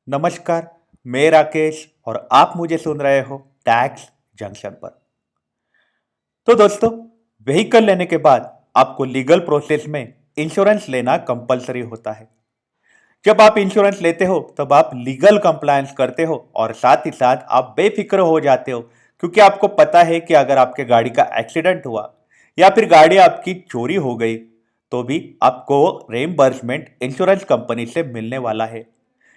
नमस्कार। मैं राकेश और आप मुझे सुन रहे हो टैक्स जंक्शन पर। तो दोस्तों, व्हीकल लेने के बाद आपको लीगल प्रोसेस में इंश्योरेंस लेना कंपलसरी होता है। जब आप इंश्योरेंस लेते हो तब आप लीगल कंप्लायंस करते हो और साथ ही साथ आप बेफिक्र हो जाते हो, क्योंकि आपको पता है कि अगर आपके गाड़ी का एक्सीडेंट हुआ या फिर गाड़ी आपकी चोरी हो गई तो भी आपको रेम्बर्समेंट इंश्योरेंस कंपनी से मिलने वाला है।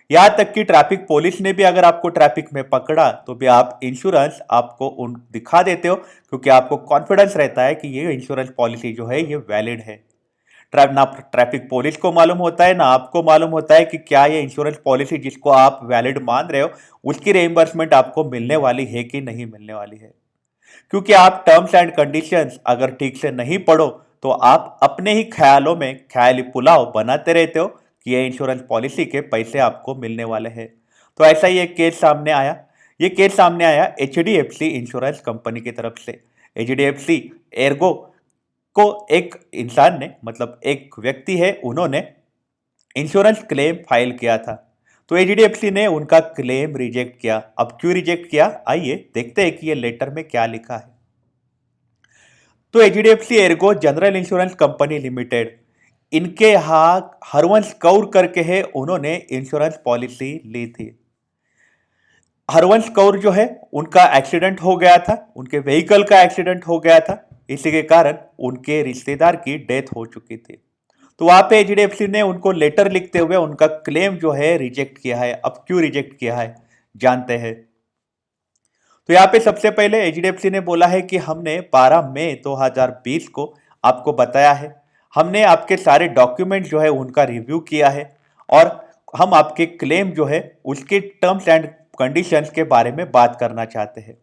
यहाँ तक कि ट्रैफिक पुलिस ने भी अगर आपको ट्रैफिक में पकड़ा तो भी आप इंश्योरेंस आपको उन दिखा देते हो, क्योंकि आपको कॉन्फिडेंस रहता है कि ये इंश्योरेंस पॉलिसी जो है ये वैलिड है। ना ट्रैफिक पुलिस को मालूम होता है ना आपको मालूम होता है कि क्या ये इंश्योरेंस पॉलिसी जिसको आप वैलिड मान रहे हो उसकी रिइंबर्समेंट आपको मिलने वाली है कि नहीं मिलने वाली है। क्योंकि आप टर्म्स एंड कंडीशंस अगर ठीक से नहीं पढ़ो तो आप अपने ही ख्यालों में ख्याली पुलाव बनाते रहते हो कि ये इंश्योरेंस पॉलिसी के पैसे आपको मिलने वाले हैं। तो ऐसा ही एक केस सामने आया। ये केस सामने आया HDFC इंश्योरेंस कंपनी की तरफ से। HDFC एर्गो को एक इंसान ने, मतलब एक व्यक्ति है, उन्होंने इंश्योरेंस क्लेम फाइल किया था। तो HDFC ने उनका क्लेम रिजेक्ट किया। अब क्यों रिजेक्ट किया, आइए देखते हैं कि ये लेटर में क्या लिखा है। तो HDFC Ergo general insurance company limited, इनके यहाँ हरवंश कौर करके है, उन्होंने इंश्योरेंस पॉलिसी ली थी। हरवंश कौर जो है उनका एक्सीडेंट हो गया था, उनके व्हीकल का एक्सीडेंट हो गया था। इसी के कारण उनके रिश्तेदार की डेथ हो चुकी थी। तो वहां पे HDFC ने उनको लेटर लिखते हुए उनका क्लेम जो है रिजेक्ट किया है। अब क्यों रिजेक्ट किया है जानते हैं। तो यहाँ पे सबसे पहले HDFC ने बोला है कि हमने 12 मई 2020 को आपको बताया है, हमने आपके सारे डॉक्यूमेंट जो है उनका रिव्यू किया है और हम आपके क्लेम जो है उसके टर्म्स एंड कंडीशंस के बारे में बात करना चाहते हैं।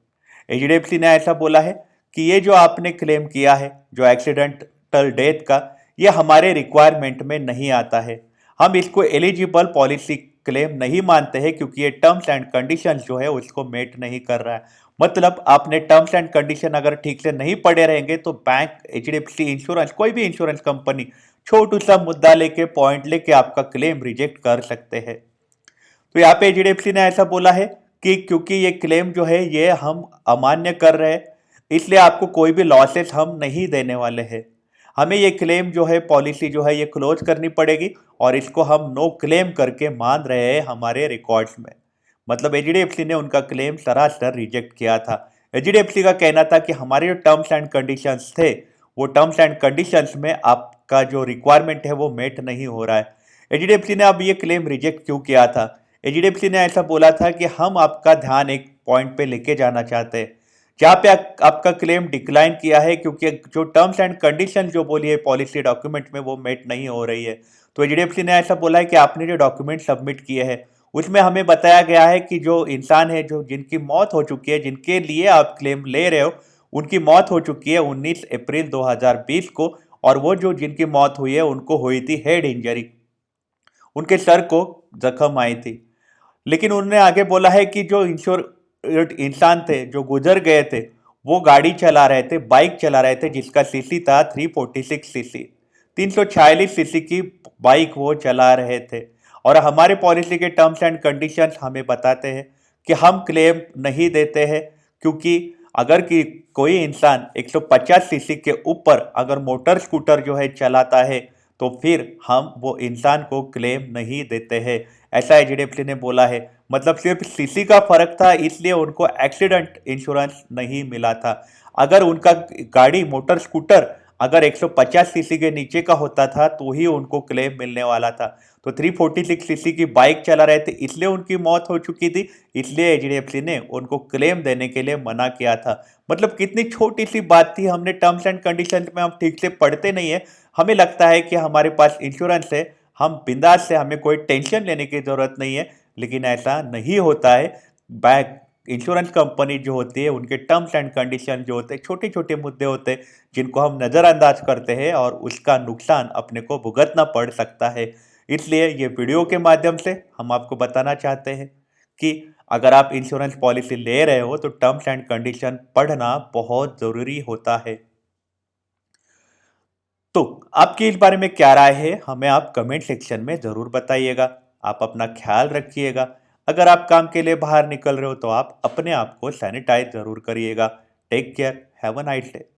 HDFC ने ऐसा बोला है कि ये जो आपने क्लेम किया है जो एक्सीडेंटल डेथ का, ये हमारे रिक्वायरमेंट में नहीं आता है। हम इसको एलिजिबल पॉलिसी क्लेम नहीं मानते हैं, क्योंकि ये टर्म्स एंड कंडीशंस जो है उसको मेट नहीं कर रहा है। मतलब आपने टर्म्स एंड कंडीशन अगर ठीक से नहीं पढ़े रहेंगे तो बैंक, HDFC इंश्योरेंस, कोई भी इंश्योरेंस कंपनी छोटू सा मुद्दा लेके, पॉइंट लेके आपका क्लेम रिजेक्ट कर सकते हैं। तो यहाँ पे HDFC ने ऐसा बोला है कि क्योंकि ये क्लेम जो है ये हम अमान्य कर रहे हैं, इसलिए आपको कोई भी लॉसेस हम नहीं देने वाले हैं। हमें ये क्लेम जो है, पॉलिसी जो है, ये क्लोज करनी पड़ेगी और इसको हम नो क्लेम करके मान रहे हैं हमारे रिकॉर्ड्स में। मतलब HDFC ने उनका क्लेम सरासर रिजेक्ट किया था। HDFC का कहना था कि हमारे जो टर्म्स एंड कंडीशंस थे, वो टर्म्स एंड कंडीशंस में आपका जो रिक्वायरमेंट है वो मेट नहीं हो रहा है। HDFC ने अब ये क्लेम रिजेक्ट क्यों किया था? HDFC ने ऐसा बोला था कि हम आपका ध्यान एक पॉइंट पे लेके जाना चाहते हैं जहाँ पे आपका क्लेम डिक्लाइन किया है, क्योंकि जो टर्म्स एंड कंडीशन जो बोली है पॉलिसी डॉक्यूमेंट में वो मेट नहीं हो रही है। तो HDFC ने ऐसा बोला है कि आपने जो डॉक्यूमेंट सबमिट किए हैं उसमें हमें बताया गया है कि जो इंसान है, जो जिनकी मौत हो चुकी है, जिनके लिए आप क्लेम ले रहे हो, उनकी मौत हो चुकी है 19 अप्रैल 2020 को। और वो जो जिनकी मौत हुई है उनको हुई थी हेड इंजरी, उनके सर को जख्म आई थी। लेकिन उन्होंने आगे बोला है कि जो इंश्योर्ड इंसान थे, जो गुजर गए थे, वो गाड़ी चला रहे थे, बाइक चला रहे थे जिसका सीसी था 346 सीसी, 346 सीसी की बाइक वो चला रहे थे। और हमारे पॉलिसी के टर्म्स एंड कंडीशंस हमें बताते हैं कि हम क्लेम नहीं देते हैं, क्योंकि अगर कि कोई इंसान 150 सीसी के ऊपर अगर मोटर स्कूटर जो है चलाता है तो फिर हम वो इंसान को क्लेम नहीं देते हैं। ऐसा HDFC ने बोला है। मतलब सिर्फ सीसी का फर्क था, इसलिए उनको एक्सीडेंट इंश्योरेंस नहीं मिला था। अगर उनका गाड़ी, मोटर स्कूटर अगर 150 सीसी के नीचे का होता था तो ही उनको क्लेम मिलने वाला था। तो 346 सीसी की बाइक चला रहे थे इसलिए उनकी मौत हो चुकी थी, इसलिए HDFC ने उनको क्लेम देने के लिए मना किया था। मतलब कितनी छोटी सी बात थी। हमने टर्म्स एंड कंडीशन में हम ठीक से पढ़ते नहीं है, हमें लगता है कि हमारे पास इंश्योरेंस है, हम बिंदास से, हमें कोई टेंशन लेने की ज़रूरत नहीं है। लेकिन ऐसा नहीं होता है। बैंक, इंश्योरेंस कंपनी जो होती है, उनके टर्म्स एंड कंडीशन जो होते हैं, छोटे छोटे मुद्दे होते हैं जिनको हम नज़रअंदाज करते हैं और उसका नुकसान अपने को भुगतना पड़ सकता है। इसलिए ये वीडियो के माध्यम से हम आपको बताना चाहते हैं कि अगर आप इंश्योरेंस पॉलिसी ले रहे हो तो टर्म्स एंड कंडीशन पढ़ना बहुत ज़रूरी होता है। तो आपकी इस बारे में क्या राय है, हमें आप कमेंट सेक्शन में ज़रूर बताइएगा। आप अपना ख्याल रखिएगा। अगर आप काम के लिए बाहर निकल रहे हो तो आप अपने आप को सैनिटाइज जरूर करिएगा। Take care, have a nice day.